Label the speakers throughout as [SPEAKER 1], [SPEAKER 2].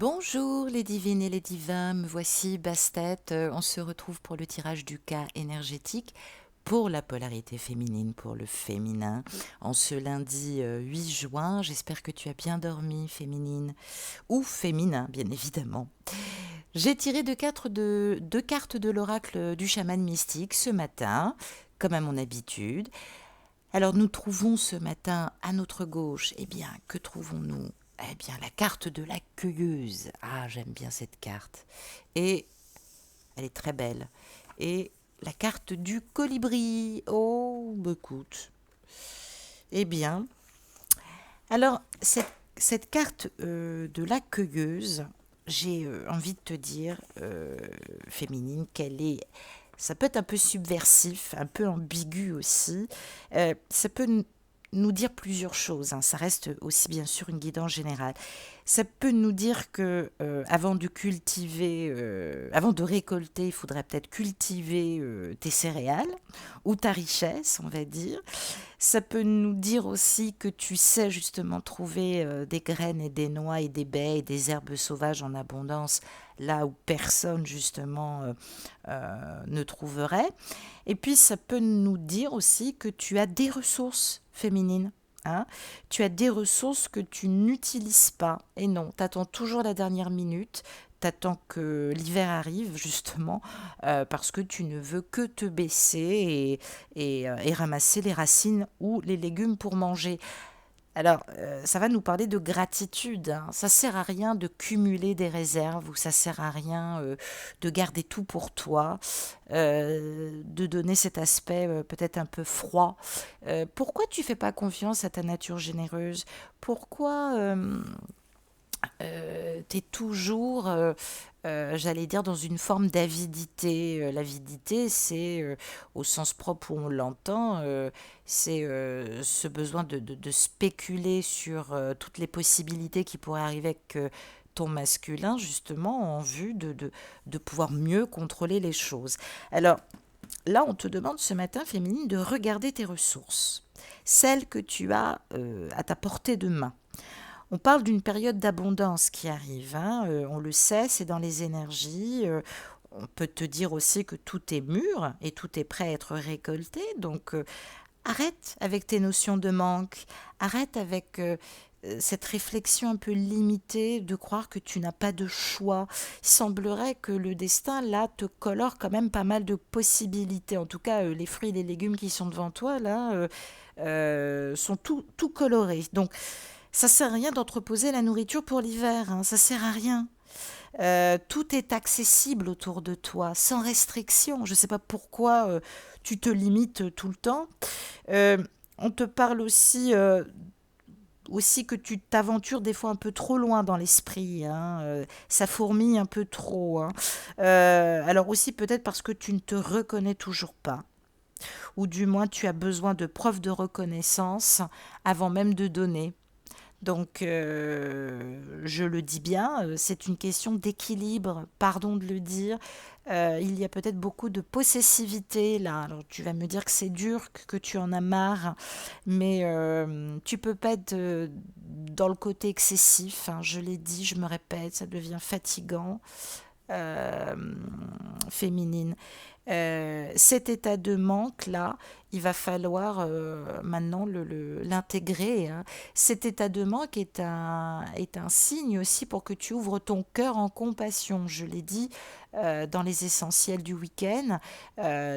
[SPEAKER 1] Bonjour les divines et les divins, me voici Bastet. On se retrouve pour le tirage du cas énergétique pour la polarité féminine, pour le féminin, en ce lundi 8 juin. J'espère que tu as bien dormi, féminine, ou féminin, bien évidemment. J'ai tiré deux cartes de l'oracle du chaman mystique ce matin, comme à mon habitude. Alors nous trouvons ce matin à notre gauche, eh bien, que trouvons-nous? Eh bien, la carte de la cueilleuse. Ah, j'aime bien cette carte. Et elle est très belle. Et la carte du colibri. Oh, bah, écoute. Eh bien, alors, cette carte de la cueilleuse, j'ai envie de te dire, féminine, qu'elle est. Ça peut être un peu subversif, un peu ambigu aussi. Ça peut nous dire plusieurs choses, hein. Ça reste aussi bien sûr une guidance générale. Ça peut nous dire que avant de récolter, il faudrait peut-être cultiver tes céréales ou ta richesse, on va dire. Ça peut nous dire aussi que tu sais justement trouver des graines et des noix et des baies et des herbes sauvages en abondance là où personne justement ne trouverait. Et puis ça peut nous dire aussi que tu as des ressources féminines. Hein. Tu as des ressources que tu n'utilises pas. Et non, tu attends toujours la dernière minute. T'attends que l'hiver arrive justement parce que tu ne veux que te baisser et ramasser les racines ou les légumes pour manger. Alors, ça va nous parler de gratitude. Hein. Ça sert à rien de cumuler des réserves ou ça sert à rien de garder tout pour toi, de donner cet aspect peut-être un peu froid. Pourquoi tu fais pas confiance à ta nature généreuse? Pourquoi tu es toujours, j'allais dire, dans une forme d'avidité. L'avidité, c'est, au sens propre où on l'entend, c'est ce besoin de spéculer sur toutes les possibilités qui pourraient arriver avec ton masculin, justement, en vue de pouvoir mieux contrôler les choses. Alors, là, on te demande ce matin, féminine, de regarder tes ressources, celles que tu as à ta portée de main. On parle d'une période d'abondance qui arrive, hein, on le sait, c'est dans les énergies. On peut te dire aussi que tout est mûr et tout est prêt à être récolté. Donc arrête avec tes notions de manque, arrête avec cette réflexion un peu limitée de croire que tu n'as pas de choix. Il semblerait que le destin, là, te colore quand même pas mal de possibilités. En tout cas, les fruits et les légumes qui sont devant toi, là, sont tout colorés. Donc, ça sert à rien d'entreposer la nourriture pour l'hiver, hein, ça sert à rien. Tout est accessible autour de toi, sans restriction. Je ne sais pas pourquoi tu te limites tout le temps. Euh, on te parle aussi que tu t'aventures des fois un peu trop loin dans l'esprit, hein, ça fourmille un peu trop. Hein. Alors aussi peut-être parce que tu ne te reconnais toujours pas, ou du moins tu as besoin de preuves de reconnaissance avant même de donner. Donc, je le dis bien, c'est une question d'équilibre, pardon de le dire. Il y a peut-être beaucoup de possessivité là. Alors, tu vas me dire que c'est dur, que tu en as marre, mais tu peux pas être dans le côté excessif. Hein. Je l'ai dit, je me répète, ça devient fatigant. euh, Féminine. Cet état de manque-là, il va falloir maintenant l'intégrer. Hein. Cet état de manque est un signe aussi pour que tu ouvres ton cœur en compassion. Je l'ai dit dans les essentiels du week-end,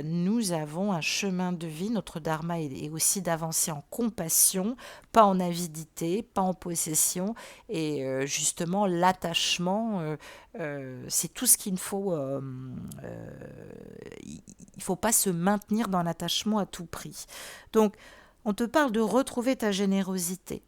[SPEAKER 1] nous avons un chemin de vie, notre dharma est aussi d'avancer en compassion, pas en avidité, pas en possession, et justement l'attachement, c'est tout ce qu'il faut. Il ne faut pas se maintenir dans l'attachement à tout prix. Donc, on te parle de retrouver ta générosité,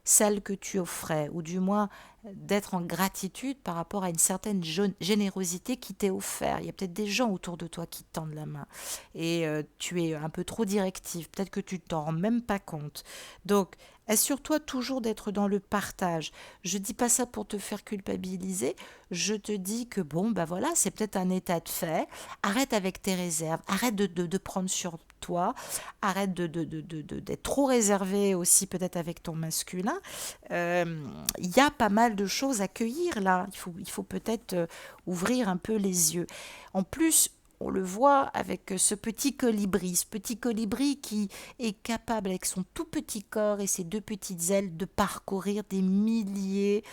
[SPEAKER 1] celle que tu offrais, ou du moins d'être en gratitude par rapport à une certaine générosité qui t'est offerte. Il y a peut-être des gens autour de toi qui te tendent la main et tu es un peu trop directif, peut-être que tu t'en rends même pas compte. Donc, assure-toi toujours d'être dans le partage. Je dis pas ça pour te faire culpabiliser, je te dis que bon, bah voilà, c'est peut-être un état de fait. Arrête avec tes réserves, arrête de prendre sur toi, arrête d'être trop réservé aussi peut-être avec ton masculin. Il y a pas mal mal de choses à cueillir là. Il faut peut-être ouvrir un peu les yeux. En plus, on le voit avec ce petit colibri qui est capable avec son tout petit corps et ses deux petites ailes de parcourir des milliers,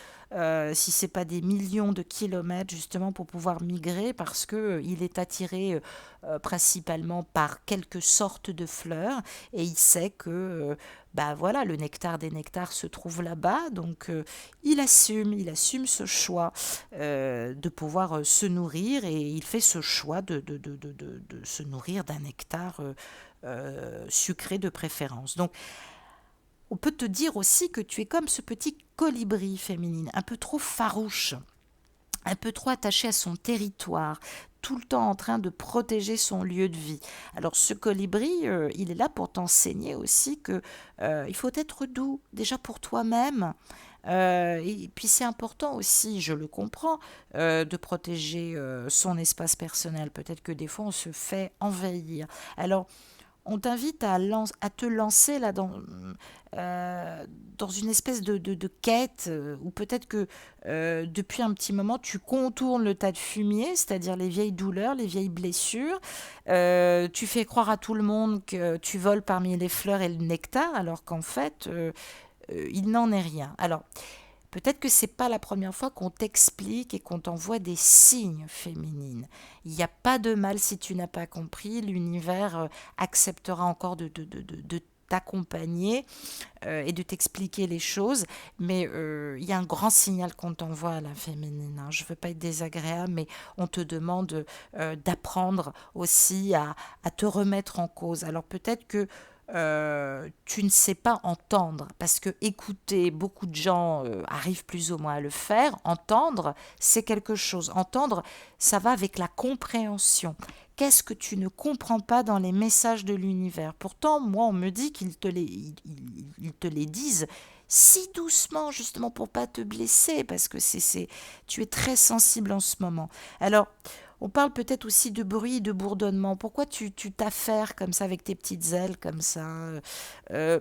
[SPEAKER 1] si c'est pas des millions de kilomètres justement pour pouvoir migrer parce que il est attiré principalement par quelques sortes de fleurs et il sait que bah voilà, le nectar des nectars se trouve là-bas, donc il assume ce choix de pouvoir se nourrir et il fait ce choix de se nourrir d'un nectar sucré de préférence. Donc on peut te dire aussi que tu es comme ce petit colibri féminine, un peu trop farouche, un peu trop attaché à son territoire, tout le temps en train de protéger son lieu de vie. Alors ce colibri, il est là pour t'enseigner aussi que il faut être doux, déjà pour toi-même. Et puis c'est important aussi, je le comprends, de protéger son espace personnel. Peut-être que des fois on se fait envahir. Alors on t'invite à te lancer là dans une espèce de quête, ou peut-être que depuis un petit moment tu contournes le tas de fumier, c'est-à-dire les vieilles douleurs, les vieilles blessures. Tu fais croire à tout le monde que tu voles parmi les fleurs et le nectar, alors qu'en fait, il n'en est rien. Alors, peut-être que c'est pas la première fois qu'on t'explique et qu'on t'envoie des signes féminines. Il n'y a pas de mal si tu n'as pas compris. L'univers acceptera encore de t'accompagner et de t'expliquer les choses. Mais il y a un grand signal qu'on t'envoie à la féminine, hein. Je ne veux pas être désagréable, mais on te demande d'apprendre aussi à te remettre en cause. Alors peut-être que tu ne sais pas entendre, parce que écouter, beaucoup de gens arrivent plus ou moins à le faire. Entendre, c'est quelque chose. Entendre, ça va avec la compréhension. Qu'est-ce que tu ne comprends pas dans les messages de l'univers? Pourtant, moi, on me dit ils te les disent si doucement, justement pour pas te blesser, parce que tu es très sensible en ce moment. Alors, on parle peut-être aussi de bruit et de bourdonnement. Pourquoi tu t'affaires comme ça avec tes petites ailes comme ça? Euh,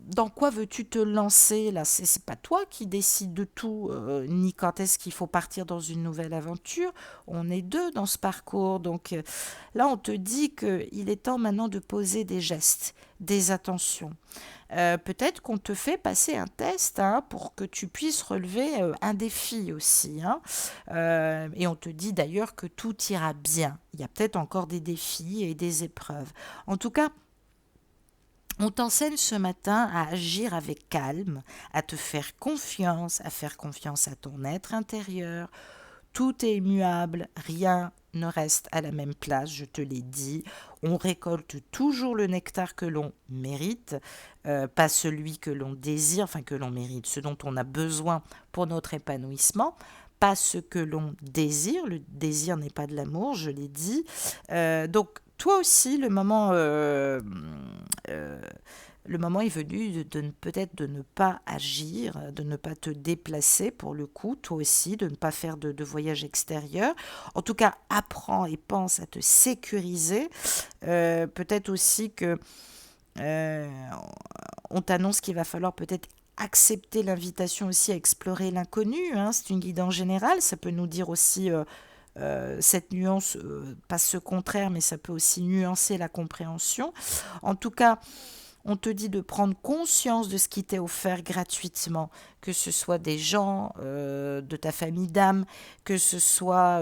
[SPEAKER 1] Dans quoi veux-tu te lancer là? C'est pas toi qui décides de tout, ni quand est-ce qu'il faut partir dans une nouvelle aventure. On est deux dans ce parcours. Donc là, on te dit qu'il est temps maintenant de poser des gestes, des attentions. Peut-être qu'on te fait passer un test, hein, pour que tu puisses relever un défi aussi, hein. Et on te dit d'ailleurs que tout ira bien. Il y a peut-être encore des défis et des épreuves. En tout cas, on t'enseigne ce matin à agir avec calme, à te faire confiance, à faire confiance à ton être intérieur. Tout est immuable, rien ne reste à la même place, je te l'ai dit. On récolte toujours le nectar que l'on mérite, pas celui que l'on désire, enfin que l'on mérite, ce dont on a besoin pour notre épanouissement, pas ce que l'on désire. Le désir n'est pas de l'amour, je l'ai dit. Donc toi aussi, euh, le moment est venu peut-être de ne pas agir, de ne pas te déplacer pour le coup, toi aussi, de ne pas faire de voyage extérieur. En tout cas, apprends et pense à te sécuriser. Peut-être aussi que euh, on t'annonce qu'il va falloir peut-être accepter l'invitation aussi à explorer l'inconnu, hein. C'est une guidance générale, ça peut nous dire aussi cette nuance, pas ce contraire, mais ça peut aussi nuancer la compréhension. En tout cas, on te dit de prendre conscience de ce qui t'est offert gratuitement, que ce soit des gens de ta famille d'âme, que ce soit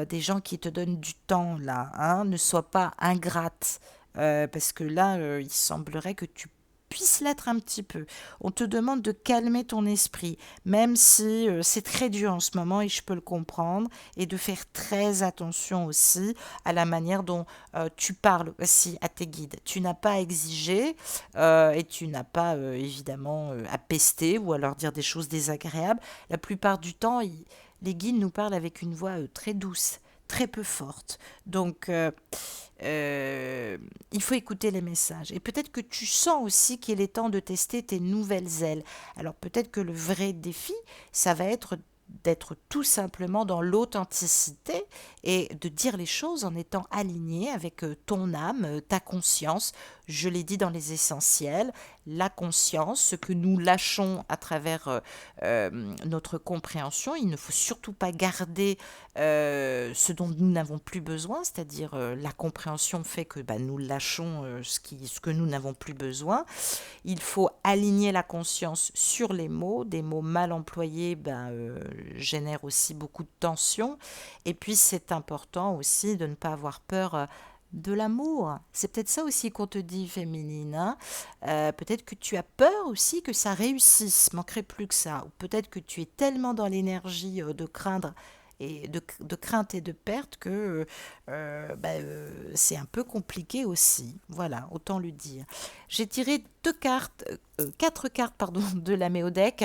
[SPEAKER 1] des gens qui te donnent du temps là, hein. Ne sois pas ingrate, parce que là, il semblerait que tu puisses l'être un petit peu. On te demande de calmer ton esprit, même si c'est très dur en ce moment et je peux le comprendre, et de faire très attention aussi à la manière dont tu parles aussi à tes guides. Tu n'as pas à exiger et tu n'as pas évidemment à pester ou à leur dire des choses désagréables. La plupart du temps, les guides nous parlent avec une voix très douce, très peu forte. Donc, il faut écouter les messages. Et peut-être que tu sens aussi qu'il est temps de tester tes nouvelles ailes. Alors peut-être que le vrai défi, ça va être d'être tout simplement dans l'authenticité et de dire les choses en étant aligné avec ton âme, ta conscience, je l'ai dit dans les essentiels, la conscience, ce que nous lâchons à travers notre compréhension. Il ne faut surtout pas garder ce dont nous n'avons plus besoin, c'est-à-dire la compréhension fait que bah, nous lâchons ce que nous n'avons plus besoin. Il faut aligner la conscience sur les mots. Des mots mal employés ben, génèrent aussi beaucoup de tension. Et puis c'est important aussi de ne pas avoir peur de l'amour. C'est peut-être ça aussi qu'on te dit, féminine. Hein. Peut-être que tu as peur aussi que ça réussisse, manquerait plus que ça. Ou peut-être que tu es tellement dans l'énergie de craindre et de crainte et de perte que c'est un peu compliqué aussi. Voilà, autant le dire. J'ai tiré quatre cartes pardon, de la Méodec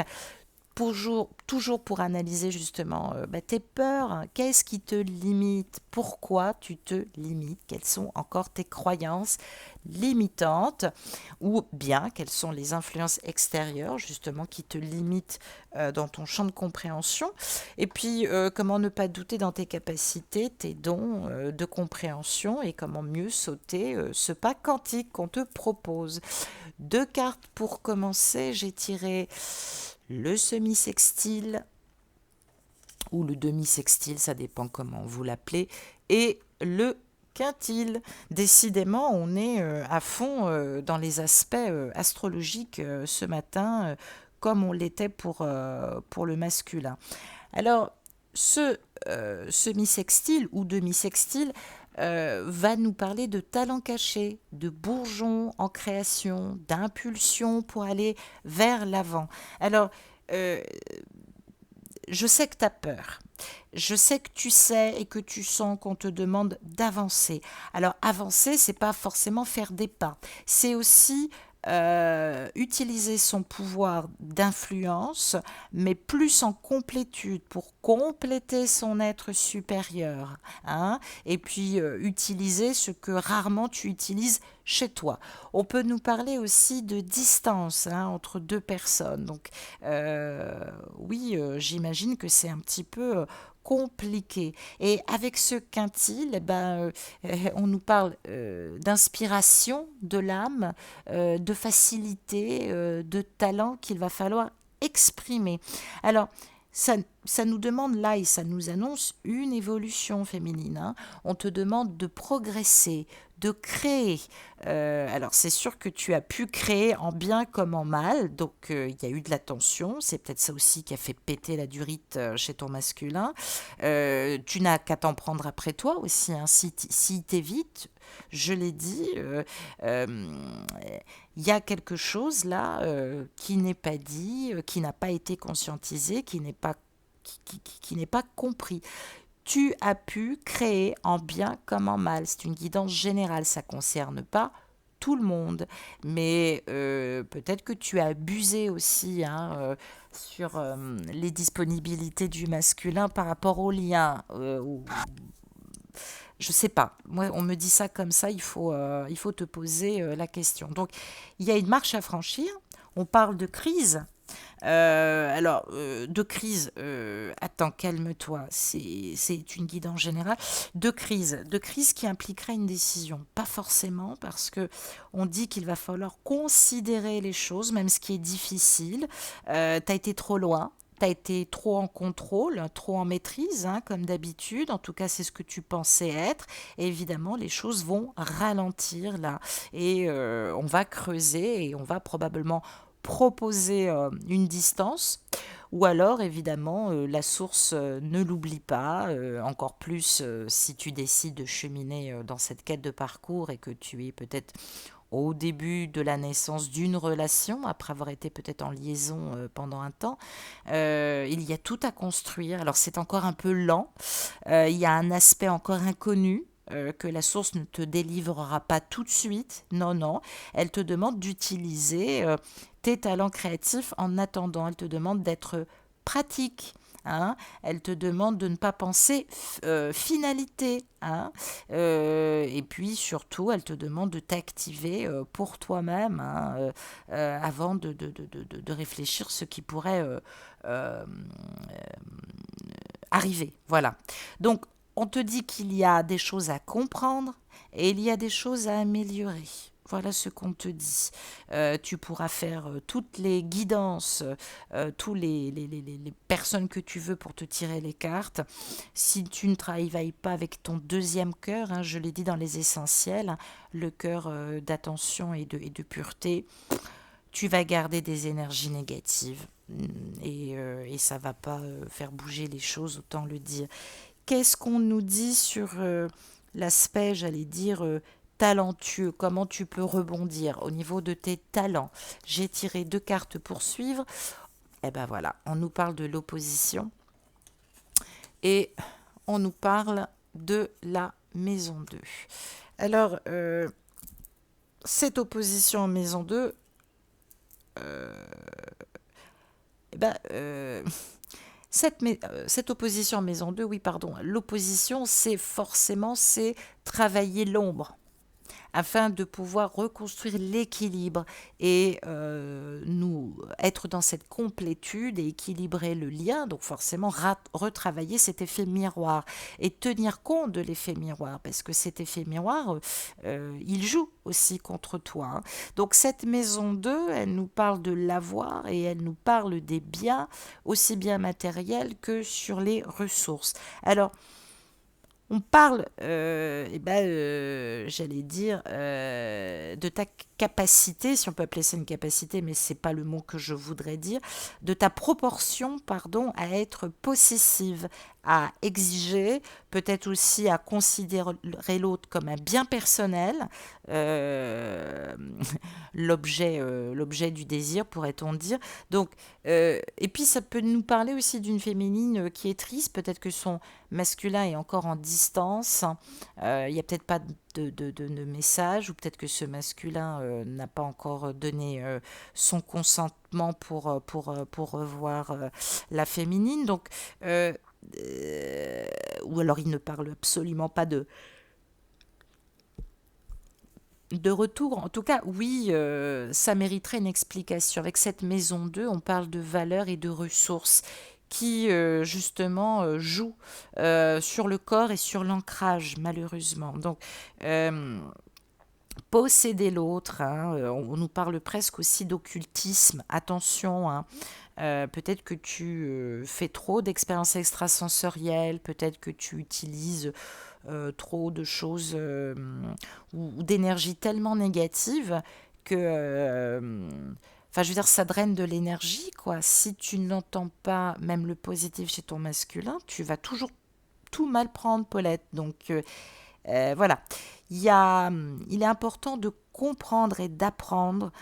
[SPEAKER 1] toujours pour analyser justement tes peurs, hein. Qu'est-ce qui te limite, pourquoi tu te limites, quelles sont encore tes croyances limitantes, ou bien quelles sont les influences extérieures justement qui te limitent dans ton champ de compréhension, et puis comment ne pas douter dans tes capacités, tes dons de compréhension, et comment mieux sauter ce pas quantique qu'on te propose. Deux cartes pour commencer, j'ai tiré le semi-sextile ou le demi-sextile, ça dépend comment vous l'appelez, et le quintile. Décidément, on est à fond dans les aspects astrologiques ce matin, comme on l'était pour le masculin. Alors, ce semi-sextile ou demi-sextile va nous parler de talent caché, de bourgeon en création, d'impulsion pour aller vers l'avant. Alors, euh, je sais que tu as peur. Je sais que tu sais et que tu sens qu'on te demande d'avancer. Alors, avancer, c'est pas forcément faire des pas. C'est aussi utiliser son pouvoir d'influence, mais plus en complétude, pour compléter son être supérieur. Hein, et puis, utiliser ce que rarement tu utilises chez toi. On peut nous parler aussi de distance hein, entre deux personnes. Donc, oui, j'imagine que c'est un petit peu compliqué. Et avec ce quintile, on nous parle d'inspiration de l'âme, de facilité, de talent qu'il va falloir exprimer. Alors, ça nous demande là et ça nous annonce une évolution féminine. Hein. On te demande de progresser, de créer. Alors c'est sûr que tu as pu créer en bien comme en mal, donc il y a eu de la tension, c'est peut-être ça aussi qui a fait péter la durite chez ton masculin. Tu n'as qu'à t'en prendre après toi aussi, hein, si t'évites, je l'ai dit, il y a quelque chose là qui n'est pas dit, qui n'a pas été conscientisé, qui n'est pas compris. Tu as pu créer en bien comme en mal. C'est une guidance générale, ça ne concerne pas tout le monde. Mais peut-être que tu as abusé aussi hein, sur les disponibilités du masculin par rapport aux liens. Je sais pas. Moi, on me dit ça comme ça, il faut te poser la question. Donc, il y a une marche à franchir. On parle de crise. De crise, attends, calme-toi, c'est une guidance générale. De crise qui impliquerait une décision. Pas forcément, parce que on dit qu'il va falloir considérer les choses, même ce qui est difficile. T'as été trop loin. Tu as été trop en contrôle, trop en maîtrise, hein, comme d'habitude. En tout cas, c'est ce que tu pensais être. Et évidemment, les choses vont ralentir là. Et on va creuser et on va probablement proposer une distance. Ou alors, évidemment, la source, ne l'oublie pas. Encore plus si tu décides de cheminer dans cette quête de parcours et que tu es peut-être au début de la naissance d'une relation, après avoir été peut-être en liaison pendant un temps, il y a tout à construire. Alors c'est encore un peu lent, il y a un aspect encore inconnu. Que la source ne te délivrera pas tout de suite. Non, non. Elle te demande d'utiliser tes talents créatifs en attendant. Elle te demande d'être pratique. Hein, elle te demande de ne pas penser finalité. Hein, et puis surtout, elle te demande de t'activer pour toi-même hein, avant de réfléchir ce qui pourrait euh, arriver. Voilà. Donc, on te dit qu'il y a des choses à comprendre et il y a des choses à améliorer. Voilà ce qu'on te dit. Tu pourras faire toutes les guidances, tous les personnes que tu veux pour te tirer les cartes. Si tu ne travailles pas avec ton deuxième cœur, hein, je l'ai dit dans les essentiels, hein, le cœur d'attention et de pureté, tu vas garder des énergies négatives. Et ça va pas faire bouger les choses, autant le dire. Qu'est-ce qu'on nous dit sur l'aspect, j'allais dire, talentueux? Comment tu peux rebondir au niveau de tes talents? J'ai tiré 2 cartes pour suivre. Eh ben voilà, on nous parle de l'opposition et on nous parle de la maison 2. Alors, cette opposition en maison 2, eh ben, cette opposition en maison 2, oui, pardon, l'opposition, c'est travailler l'ombre afin de pouvoir reconstruire l'équilibre et nous être dans cette complétude et équilibrer le lien, donc forcément retravailler cet effet miroir et tenir compte de l'effet miroir, parce que cet effet miroir, il joue aussi contre toi, hein. Donc cette maison 2, elle nous parle de l'avoir et elle nous parle des biens, aussi bien matériels que sur les ressources. Alors, on parle, j'allais dire, de ta capacité, si on peut appeler ça une capacité, mais c'est pas le mot que je voudrais dire, de ta proportion, pardon, à être possessive, à exiger, peut-être aussi à considérer l'autre comme un bien personnel, euh, l'objet du désir, pourrait-on dire. Donc, et puis ça peut nous parler aussi d'une féminine qui est triste, peut-être que son masculin est encore en distance, il n'y a peut-être pas de message, ou peut-être que ce masculin n'a pas encore donné son consentement pour revoir la féminine. Donc, ou alors il ne parle absolument pas de retour. En tout cas, oui, ça mériterait une explication. Avec cette maison 2, on parle de valeurs et de ressources qui, justement, jouent sur le corps et sur l'ancrage, malheureusement. Donc, euh, posséder l'autre, hein, on nous parle presque aussi d'occultisme. Attention, hein, peut-être que tu fais trop d'expériences extrasensorielles, peut-être que tu utilises trop de choses ou d'énergie tellement négative que, enfin, je veux dire, ça draine de l'énergie, quoi. Si tu n'entends pas même le positif chez ton masculin, tu vas toujours tout mal prendre, Paulette. Donc, voilà. Il est important de comprendre et d'apprendre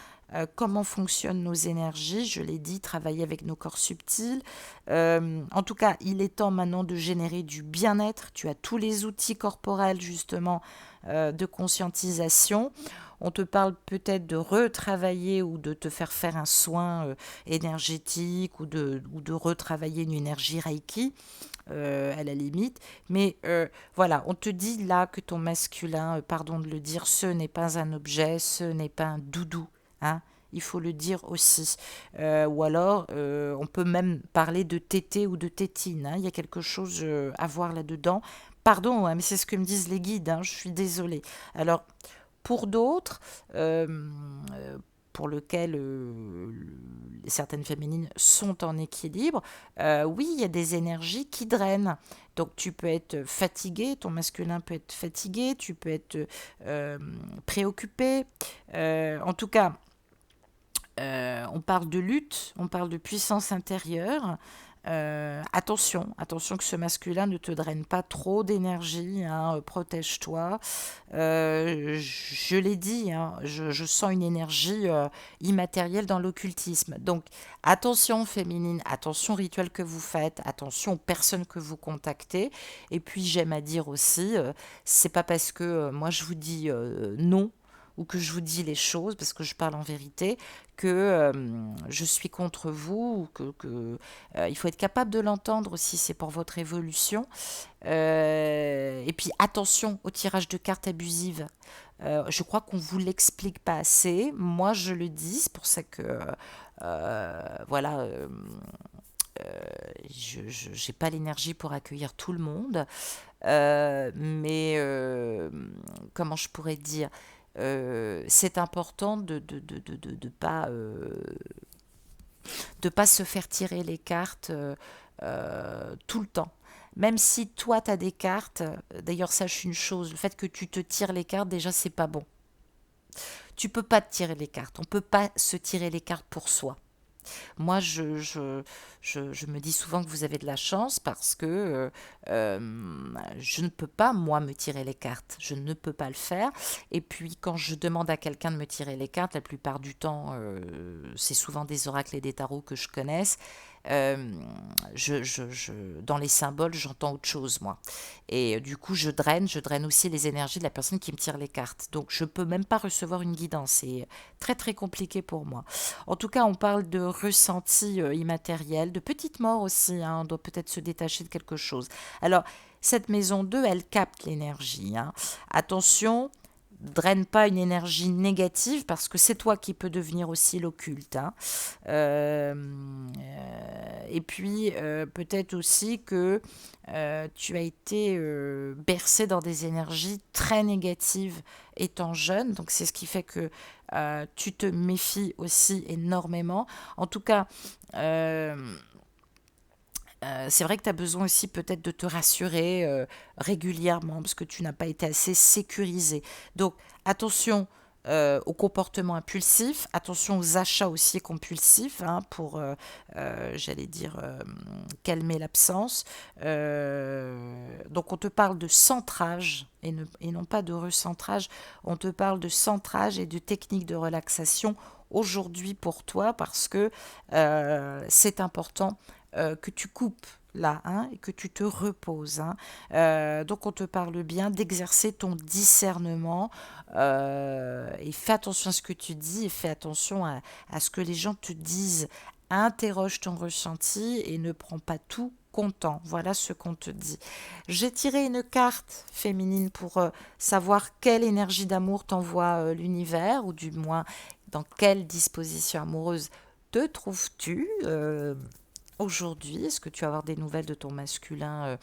[SPEAKER 1] comment fonctionnent nos énergies. Je l'ai dit, travailler avec nos corps subtils. En tout cas, il est temps maintenant de générer du bien-être. Tu as tous les outils corporels, justement, de conscientisation. On te parle peut-être de retravailler ou de te faire un soin énergétique ou de retravailler une énergie Reiki à la limite. Mais voilà, on te dit là que ton masculin, pardon de le dire, ce n'est pas un objet, ce n'est pas un doudou, hein. Il faut le dire aussi. Ou alors, on peut même parler de tété ou de tétine, hein. Il y a quelque chose à voir là-dedans. Pardon, hein, mais c'est ce que me disent les guides, hein, je suis désolée. Alors, pour d'autres, pour lequel certaines féminines sont en équilibre, oui, il y a des énergies qui drainent. Donc tu peux être fatigué, ton masculin peut être fatigué, tu peux être préoccupé. En tout cas, on parle de lutte, on parle de puissance intérieure. Attention que ce masculin ne te draine pas trop d'énergie, hein, protège-toi. Je l'ai dit, hein, je sens une énergie immatérielle dans l'occultisme. Donc attention féminine, attention au rituel que vous faites, attention aux personnes que vous contactez. Et puis j'aime à dire aussi, c'est pas parce que moi je vous dis non ou que je vous dis les choses, parce que je parle en vérité, que je suis contre vous, ou il faut être capable de l'entendre aussi, c'est pour votre évolution. Et puis attention au tirage de cartes abusives. Je crois qu'on ne vous l'explique pas assez. Moi, je le dis, c'est pour ça que, voilà, je n'ai pas l'énergie pour accueillir tout le monde. Mais comment je pourrais dire, c'est important de pas se faire tirer les cartes tout le temps. Même si toi, tu as des cartes, d'ailleurs, sache une chose, le fait que tu te tires les cartes, déjà, c'est pas bon. Tu peux pas te tirer les cartes. On peut pas se tirer les cartes pour soi. Moi, je me dis souvent que vous avez de la chance parce que je ne peux pas, moi, me tirer les cartes. Je ne peux pas le faire. Et puis, quand je demande à quelqu'un de me tirer les cartes, la plupart du temps, c'est souvent des oracles et des tarots que je connaisse. Euh, dans les symboles, j'entends autre chose, moi. Et du coup, je draine aussi les énergies de la personne qui me tire les cartes. Donc, je peux même pas recevoir une guidance. C'est très, très compliqué pour moi. En tout cas, on parle de ressenti immatériel, de petite mort aussi, hein, on doit peut-être se détacher de quelque chose. Alors, cette maison 2, elle capte l'énergie, hein. Attention, draine pas une énergie négative parce que c'est toi qui peux devenir aussi l'occulte, hein. Et puis, peut-être aussi que tu as été bercé dans des énergies très négatives étant jeune, donc c'est ce qui fait que tu te méfies aussi énormément. En tout cas, euh, c'est vrai que tu as besoin aussi peut-être de te rassurer régulièrement parce que tu n'as pas été assez sécurisé. Donc attention au comportement impulsif, attention aux achats aussi compulsifs, hein, pour, j'allais dire, calmer l'absence. Donc on te parle de centrage et non pas de recentrage. On te parle de centrage et de techniques de relaxation aujourd'hui pour toi parce que c'est important que tu coupes là, hein, et que tu te reposes, hein. Donc on te parle bien d'exercer ton discernement et fais attention à ce que tu dis et fais attention à ce que les gens te disent. Interroge ton ressenti et ne prends pas tout content. Voilà ce qu'on te dit. J'ai tiré une carte féminine pour savoir quelle énergie d'amour t'envoie l'univers, ou du moins dans quelle disposition amoureuse te trouves-tu aujourd'hui. Est-ce que tu vas avoir des nouvelles de ton masculin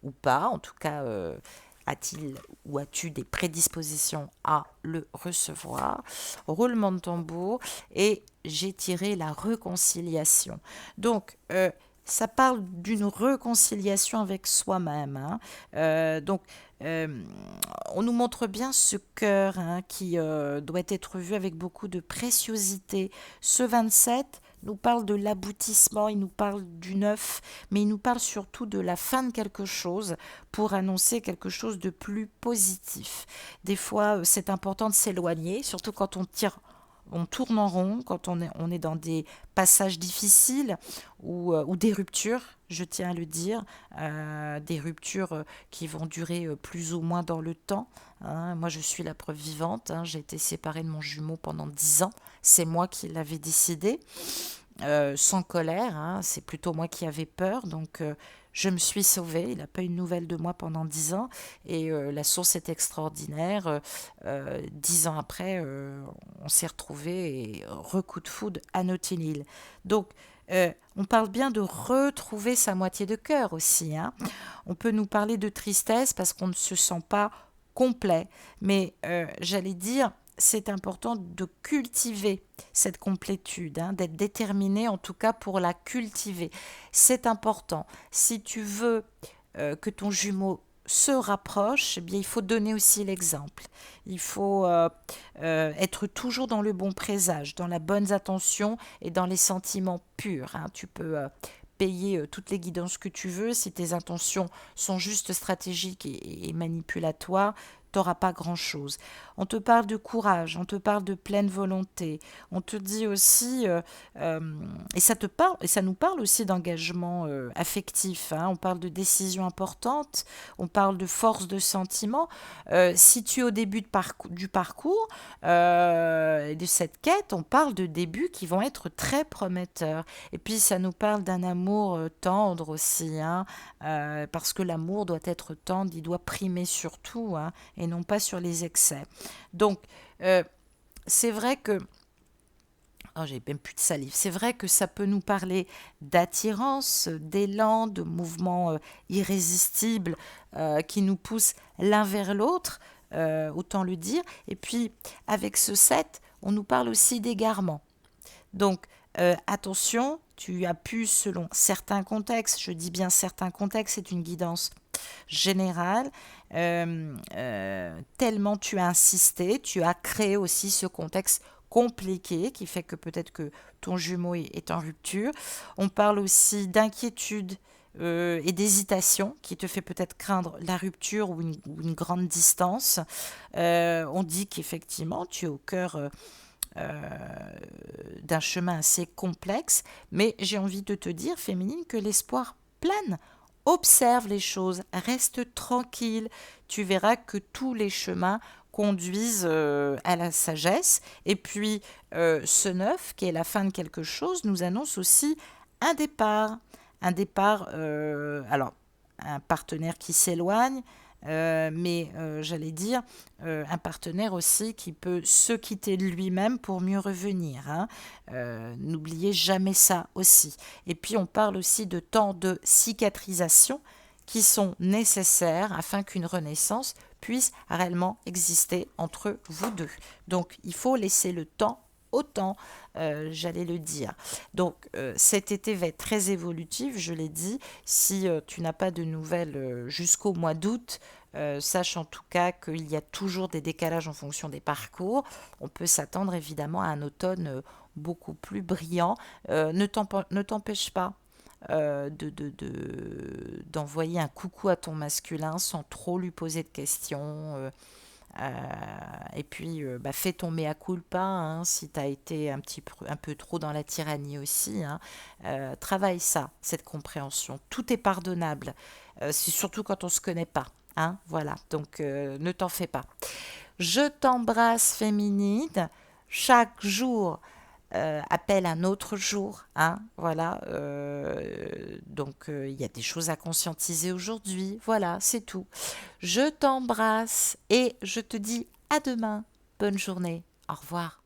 [SPEAKER 1] ou pas? En tout cas, a-t-il ou as-tu des prédispositions à le recevoir? Roulement de tambour. Et j'ai tiré la réconciliation. Donc, ça parle d'une réconciliation avec soi-même, hein. Donc, euh, on nous montre bien ce cœur, hein, qui doit être vu avec beaucoup de préciosité. Ce 27 nous parle de l'aboutissement, il nous parle du neuf, mais il nous parle surtout de la fin de quelque chose pour annoncer quelque chose de plus positif. Des fois, c'est important de s'éloigner, surtout quand on tourne en rond, quand on est dans des passages difficiles ou des ruptures, je tiens à le dire, des ruptures qui vont durer plus ou moins dans le temps, hein. Moi, je suis la preuve vivante, hein. J'ai été séparée de mon jumeau pendant 10 ans. C'est moi qui l'avais décidé, sans colère, hein. C'est plutôt moi qui avais peur. Donc, je me suis sauvée. Il n'a pas eu de nouvelles de moi pendant 10 ans. Et la source est extraordinaire. 10 ans après, on s'est retrouvés et recoup de foudre à Notting Hill. Donc, on parle bien de retrouver sa moitié de cœur aussi, hein. On peut nous parler de tristesse parce qu'on ne se sent pas complet. Mais j'allais dire, c'est important de cultiver cette complétude, hein, d'être déterminé en tout cas pour la cultiver. C'est important. Si tu veux que ton jumeau se rapproche, eh bien, il faut donner aussi l'exemple. Il faut être toujours dans le bon présage, dans la bonne attention et dans les sentiments purs, hein. Tu peux payer toutes les guidances que tu veux. Si tes intentions sont juste stratégiques et manipulatoires, t'auras pas grand-chose. On te parle de courage, on te parle de pleine volonté, on te dit aussi, et ça te parle, et ça nous parle aussi d'engagement affectif, hein. On parle de décisions importantes, on parle de force de sentiment. Si tu es au début du parcours de cette quête, on parle de débuts qui vont être très prometteurs. Et puis ça nous parle d'un amour tendre aussi, hein, parce que l'amour doit être tendre, il doit primer sur tout, hein, et non pas sur les excès. Donc, euh, c'est vrai que oh, j'ai même plus de salive. C'est vrai que ça peut nous parler d'attirance, d'élan, de mouvements irrésistibles qui nous poussent l'un vers l'autre. autant le dire. Et puis, avec ce 7, on nous parle aussi d'égarement. Donc, attention, tu as pu, selon certains contextes, je dis bien certains contextes, c'est une guidance générale, tellement tu as insisté, tu as créé aussi ce contexte compliqué qui fait que peut-être que ton jumeau est en rupture. On parle aussi d'inquiétude et d'hésitation qui te fait peut-être craindre la rupture ou une grande distance. On dit qu'effectivement, tu es au cœur d'un chemin assez complexe, mais j'ai envie de te dire, féminine, que l'espoir plane. Observe les choses, reste tranquille, tu verras que tous les chemins conduisent à la sagesse. Et puis, ce 9, qui est la fin de quelque chose, nous annonce aussi un départ. Un départ, alors, un partenaire qui s'éloigne, mais j'allais dire un partenaire aussi qui peut se quitter de lui-même pour mieux revenir, hein. N'oubliez jamais ça aussi. Et puis on parle aussi de temps de cicatrisation qui sont nécessaires afin qu'une renaissance puisse réellement exister entre vous deux. Donc il faut laisser le temps au temps, j'allais le dire. Donc cet été va être très évolutif, je l'ai dit. Si tu n'as pas de nouvelles jusqu'au mois d'août, sache en tout cas qu'il y a toujours des décalages en fonction des parcours. On peut s'attendre évidemment à un automne beaucoup plus brillant. Ne t'empêche pas d'envoyer un coucou à ton masculin sans trop lui poser de questions. Et puis, fais ton mea culpa, hein, si tu as été un peu trop dans la tyrannie aussi, hein. Travaille ça, cette compréhension. Tout est pardonnable, c'est surtout quand on ne se connaît pas, hein, voilà. Donc, ne t'en fais pas. Je t'embrasse, féminine. Chaque jour appelle un autre jour, hein, voilà. Donc, il y a des choses à conscientiser aujourd'hui. Voilà, c'est tout. Je t'embrasse et je te dis à demain. Bonne journée. Au revoir.